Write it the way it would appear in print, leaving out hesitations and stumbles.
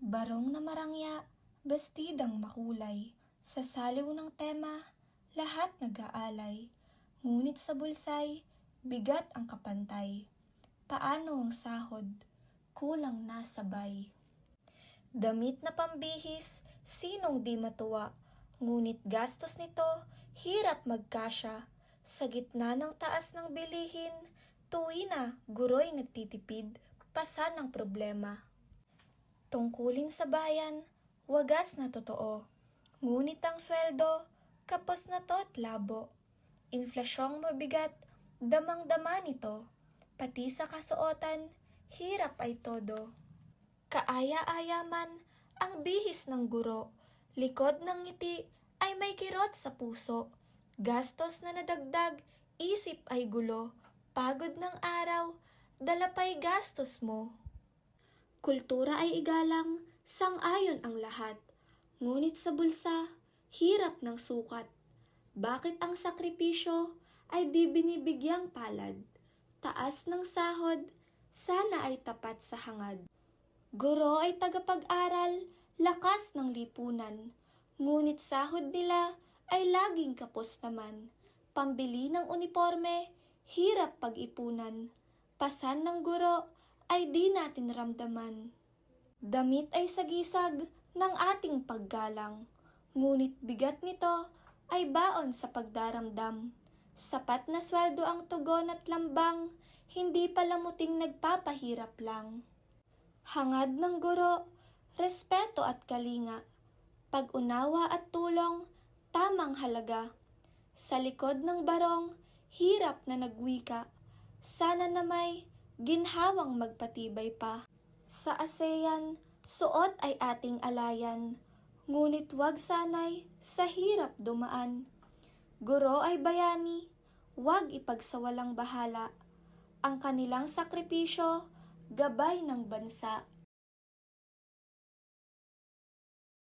Barong na marangya, bestidang makulay, sa saliw ng tema, lahat nag-aalay. Ngunit sa bulsay, bigat ang kapantay. Paano ang sahod? Kulang na sabay. Damit na pambihis, sinong di matuwa? Ngunit gastos nito, hirap magkasya. Sa gitna ng taas ng bilihin, tuwi na guro'y nagtitipid, pasan ang problema. Tungkulin sa bayan, wagas na totoo. Ngunit ang sweldo, kapos na to't labo. Inflasyong mabigat, damang-dama nito. Pati sa kasuotan, hirap ay todo. Kaaya-aya man ang bihis ng guro. Likod ng ngiti ay may kirot sa puso. Gastos na nadagdag, isip ay gulo. Pagod ng araw, dala pa'y gastos mo. Kultura ay igalang, sang-ayon ang lahat. Ngunit sa bulsa, hirap ng sukat. Bakit ang sakripisyo ay di binibigyang palad? Taas ng sahod, sana ay tapat sa hangad. Guro ay tagapag-aral, lakas ng lipunan. Ngunit sahod nila ay laging kapos naman. Pambili ng uniforme, hirap pag-ipunan. Pasan ng guro ay di natin ramdaman. Damit ay sagisag ng ating paggalang. Ngunit bigat nito ay baon sa pagdaramdam. Sapat na sweldo ang tugon at lambang, hindi pala muting nagpapahirap lang. Hangad ng guro, respeto at kalinga. Pag-unawa at tulong, tamang halaga. Sa likod ng barong, hirap na nagwika. Sana na may ginhawang magpatibay pa. Sa ASEAN, suot ay ating alayan. Ngunit wag sanay sa hirap dumaan. Guro ay bayani, wag ipagsawalang bahala. Ang kanilang sakripisyo, gabay ng bansa.